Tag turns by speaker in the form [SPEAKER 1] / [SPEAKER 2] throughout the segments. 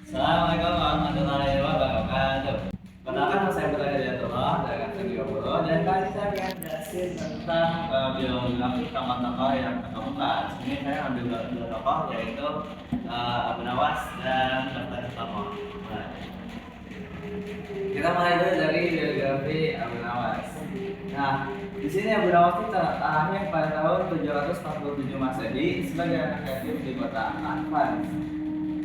[SPEAKER 1] Assalamualaikum warahmatullahi wabarakatuh. Perkenalkan nama saya Putra Hidayatullah dari Akademi 30 dan kali ini saya akan jelasin tentang biografi tokoh-tokoh yang terkemuka. Ini saya ambil dua tokoh yaitu Abu Nawas dan Dr. Sutomo. Kita mulai dulu dari biografi Abu Nawas. Nah, di sini Abu Nawas itu lahir pada tahun 747 Masehi sebagai anak yatim di kota Anfan,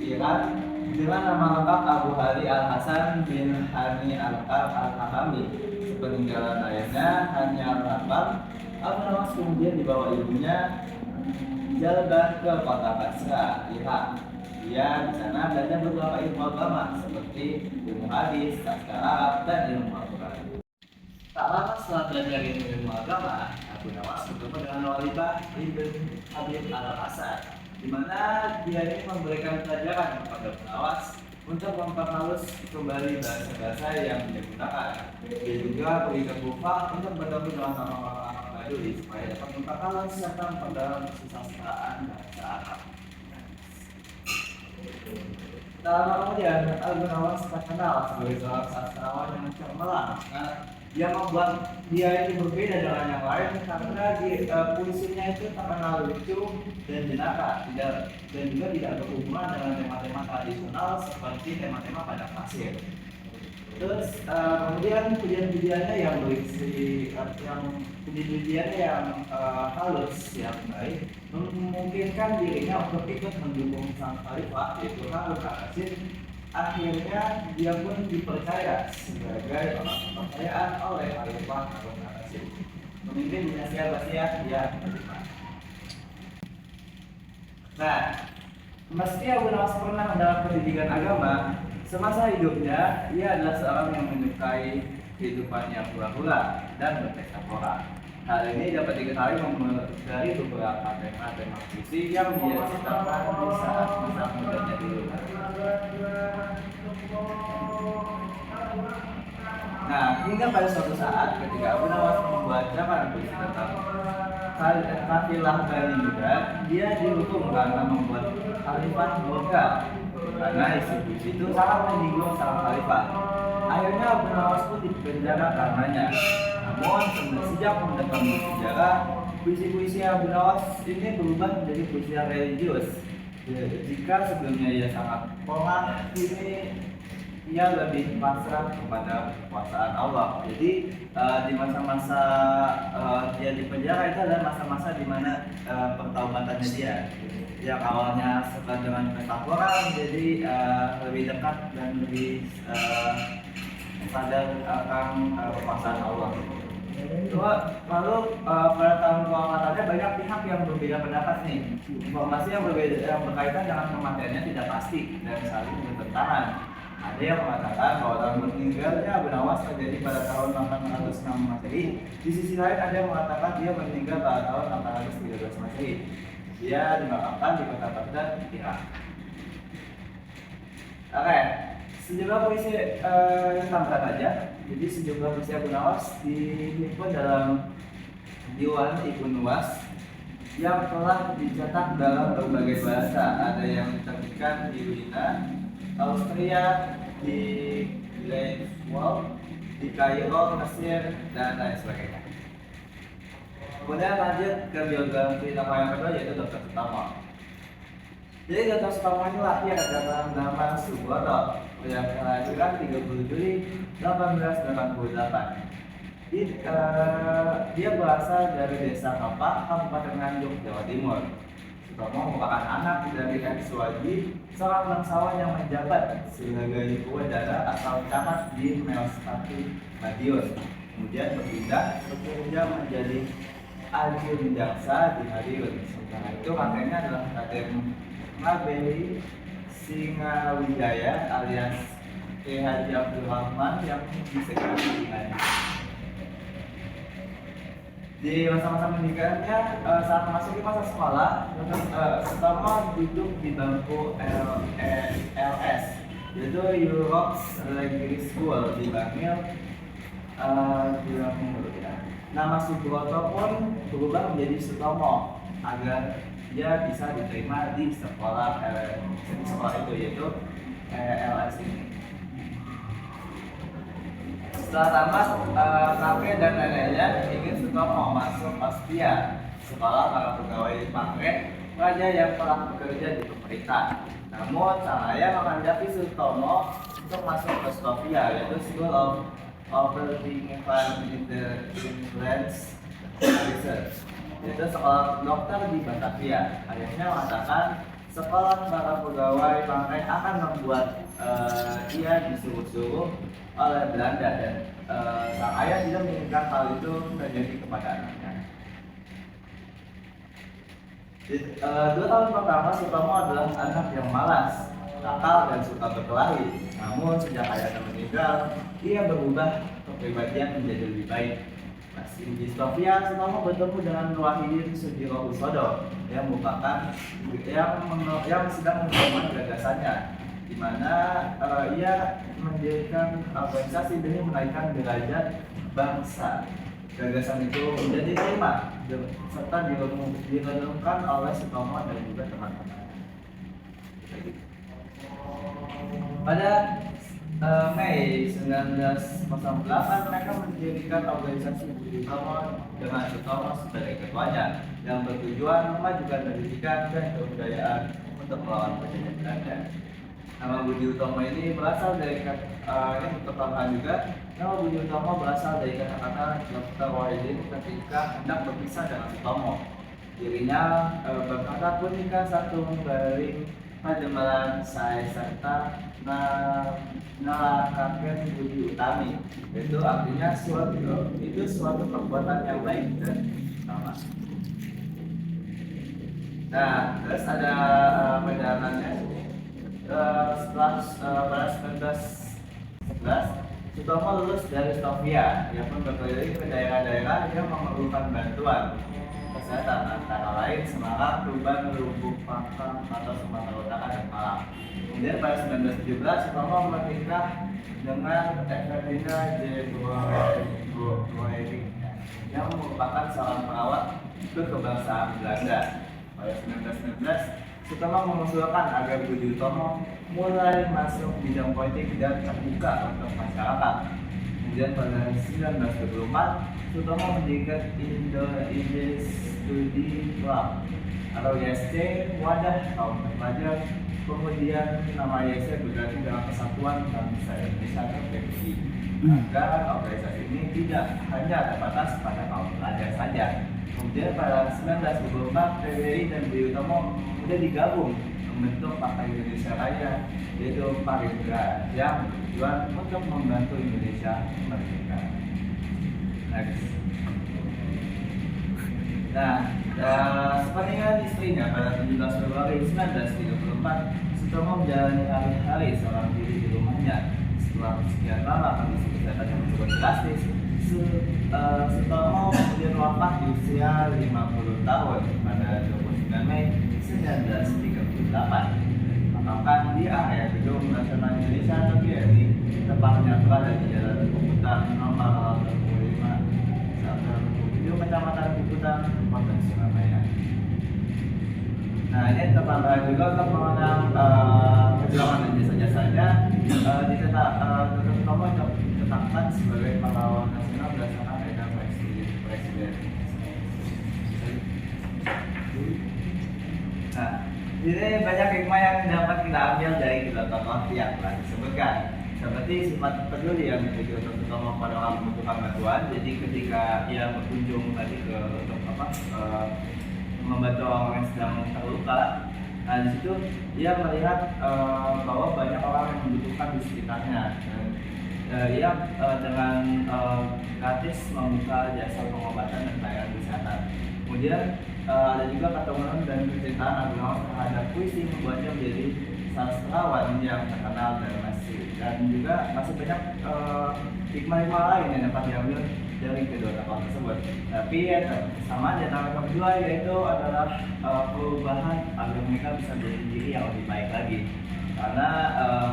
[SPEAKER 1] Iran, dengan nama lengkap Abu Ali Al-Hasan bin Hani Al-Hakami. Sepeninggalan ayahnya Hani Al-Hakam, Abu Nawas kemudian dibawa ibunya jalan ke kota Basra, Irak. Dia di sana belajar beberapa ilmu agama seperti ilmu hadis, sastra Arab, dan ilmu Al-Quran. Tak lama setelah belajar ilmu agama, Abu Nawas bertemu dengan Walibah ibn Habib Al-Asad, di mana dia ini memberikan pelajaran kepada Abu Nawas untuk memperhalus kembali bahasa-bahasa yang dia gunakan. Dia juga pergi ke Kufah untuk bertemu dengan orang-orang Badui supaya dapat memperhalus serta memperdalam kesusastraan bahasa Arab. Tak lama kemudian, Abu Nawas terkenal sebagai seorang sastrawan yang cemerlang. Yang membuat dia ini berbeda dengan yang lain karena puisinya itu terkenal lucu dan jenaka, dan juga tidak berhubungan dengan tema-tema tradisional seperti tema-tema pada pasir. Terus kemudian pujian-pujiannya yang berisi pujian-pujiannya yang halus, yang baik, memungkinkan dirinya untuk ikut mendukung sang khalifah yaitu Harun al-Rashid. Akhirnya dia pun dipercaya sebagai orang kepercayaan oleh Khalifah Harun al-Rashid, pemimpin dinasti Abbasiyah yang kelima. Nah, meski Abu Nawas pernah mendapat pendidikan agama, semasa hidupnya ia adalah seorang yang menyukai kehidupan yang hura-hura dan berpesta pora. Hal ini dapat diketahui dari beberapa tema-tema puisi yang dia ciptakan di saat masa mudanya dulu. Nah, hingga pada suatu saat ketika Abu Nawas membacakan puisi tentang kafilah Bani Juda, dia dihukum karena membuat khalifah murka karena isi puisi itu sangat menyinggung sang khalifah. Akhirnya Abu Nawas pun dipenjara karenanya. Namun sejak mendapat penjara, puisi-puisi Abu Nawas ini berubah menjadi puisi yang religius. Jika sebelumnya ia sangat pola, kini ia lebih pasrah kepada kekuasaan Allah. Jadi di masa-masa dia di penjara itu adalah masa-masa di mana pertaubatannya dia. Yang awalnya suka dengan metaforan, jadi lebih dekat dan lebih sadar akan kekuasaan Allah. Lalu pada tahun keematannya banyak pihak yang berbeda pendapat nih. Informasi yang berbeda yang berkaitan dengan kematiannya tidak pasti dan saling bertentangan. Ada yang mengatakan bahwa tahun meninggalnya Abu Nawas terjadi pada tahun 806 Masehi. Di sisi lain ada yang mengatakan dia meninggal pada tahun 813 Masehi. Dia dimakamkan di kota Baghdad, Irak. Oke, sejumlah puisi tambahan aja. Jadi sejumlah puisi Abu Nawas dihimpun dalam Diwan Ibnu Nuwas yang telah dicetak dalam berbagai bahasa. Ada yang diterbitkan di Wina, Austria, di Greifswald, di Kairo, Mesir, dan lain sebagainya. Kemudian lanjut ke biografi tokoh yang kedua yaitu Dr. Sutomo. Jadi Dr. Sutomo ini lahir dengan nama Suboto yang kelahiran 30 Juli 1888. Dia berasal dari desa Kapak, Kabupaten Nganjuk, Jawa Timur. Sutomo merupakan anak dari Edi Suwaji, seorang bangsawan yang menjabat sebagai Uwadara atau camat di Melstati, Madiun. Kemudian berpindah bekerja menjadi Ajun Jaksa di Madiun. Sementara itu kakeknya adalah Raden Ngabei Singawijaya alias Ki Haji Abdul Rahman yang disekali dengannya. Di masa-masa pendidikannya, saat masuk di masa sekolah, Sutomo duduk di bangku LS, yaitu Europe's Language School di Bangil, Jawa Timur. Nama Suboto pun berubah menjadi Sutomo agar dia bisa diterima di sekolah itu, yaitu ELS ini. Setelah tamat, kakek dan neneknya ingin Sutomo masuk Austria, sekolah para pegawai pangkat raja yang telah bekerja di pemerintah. Namun sang ayah menghendaki Sutomo untuk masuk ke Sofia, yaitu School of Operating Intelligence Research, yaitu sekolah dokter di Batavia. Ayahnya mengatakan sekolah para pegawai pangkat akan membuat ia disuruh-suruh oleh Belanda, dan sang ayah tidak menginginkan hal itu terjadi kepada anaknya. Di 2 tahun pertama, Sutomo adalah anak yang malas, nakal, dan suka berkelahi. Namun sejak ayahnya meninggal, ia berubah kepribadian menjadi lebih baik. Masih di Sofia, Sutomo bertemu dengan Wahidin Sudirohusodo yang merupakan yang sedang mengembangkan gagasannya, di mana ia mendirikan organisasi demi menaikkan derajat bangsa. Gagasan itu menjadi diterima serta direnungkan oleh Sutomo dan juga teman-teman. Pada Mei 1908, mereka mendirikan organisasi Budi Utomo dengan Sutomo sebagai ketuanya, yang bertujuan memajukan pendidikan dan kebudayaan untuk melawan penjajah Belanda. Nama Budi Utomo ini berasal dari ini untuk tambahan juga. Nama Budi Utomo berasal dari kata-kata Dr. Wahidin ketika hendak berpisah dengan Sutomo. Dirinya berkata, "Punika satu baring pademelan saya serta nalakaken budi utami." Itu artinya suatu perbuatan yang baik dan utama. Nah, terus ada perjalanannya. Setelah pada 1911, Sutomo lulus dari Sofia. Ia pun berkeliling ke daerah-daerah yang memerlukan bantuan kesehatan, antara lain Semarang, Tuban, Lubuk, Pangkal, atau Sumatera Utara dan Malang. Kemudian pada 1917, Sutomo menikah dengan Evelina J. Boering yang merupakan seorang perawat kebangsaan Belanda. Pada 1919, Sutomo mengusulkan agar Budi Utomo mulai masuk bidang politik dan terbuka untuk masyarakat. Kemudian pada 1924, Sutomo mendirikan Indo-English Study Club atau ISC, wadah kaum pelajar. Kemudian nama ISC berganti dalam Persatuan Bangsa Indonesia atau PBI, agar organisasi ini tidak hanya terbatas pada kaum pelajar saja. Kemudian pada 1924, PBI dan Budi Utomo sudah digabung membentuk Partai Indonesia Raya, yaitu Parindra, yang bertujuan untuk membantu Indonesia merdeka. Next. Nah, sepeninggal istrinya pada 17 Februari 1934, Sutomo menjalani hari-hari seorang diri di rumahnya. Setelah sekian lama kondisi kesehatannya menurun drastis, Sutomo kemudian wafat di usia 50 tahun pada 29 Mei 1938. Dimakamkan di area Gedung Nasional Indonesia atau GNI, tepatnya berada di Jalan Puputan nomor 25, Kecamatan Puputan, Kota Surabaya. Nah, ini tambahan juga untuk mengenang perjuangan dan jasa-jasanya. Sutomo ditetapkan sebagai pahlawan nasional berdasarkan perintah Presiden. Nah, ini banyak hikmah yang dapat kita ambil dari kedua tokoh yang telah disebutkan, seperti sifat peduli yang dimiliki untuk Sutomo pada orang membutuhkan bantuan. Jadi ketika ia berkunjung tadi untuk membantu orang yang sedang terluka, nah di situ ia melihat bahwa banyak orang yang membutuhkan di sekitarnya. Ia dengan gratis membuka jasa pengobatan dan pelayanan kesehatan. Kemudian ada juga ketemuan dan kecintaan Agunawan terhadap puisi membuatnya menjadi sastrawan yang terkenal dan juga masih banyak hikmah-hikmah lain yang dapat diambil dari kedua tokoh tersebut. Tapi sama di antara mereka berdua, yaitu adalah perubahan agar mereka bisa menjadi diri yang lebih baik lagi. Karena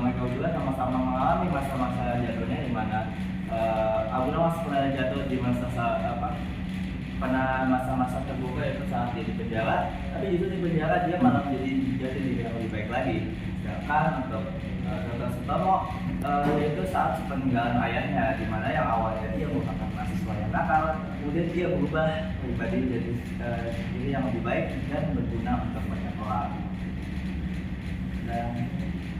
[SPEAKER 1] mereka berdua sama-sama mengalami masa-masa jatuhnya, di mana Agunawan pernah jatuh di masa-masa terbuka, itu saat dia di penjara. Tapi justru di penjara dia malah menjadi diri yang lebih baik lagi. digunakan untuk Dr. Sutomo yaitu saat peninggalan ayahnya, di mana yang awalnya dia merupakan mahasiswa yang nakal, kemudian dia berubah pribadi jadi diri yang lebih baik dan berguna untuk banyak orang. Dan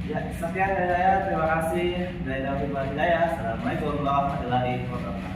[SPEAKER 1] ya, sekian dari saya. Terima kasih. Dari David Hidayah. Assalamualaikum warahmatullahi wabarakatuh.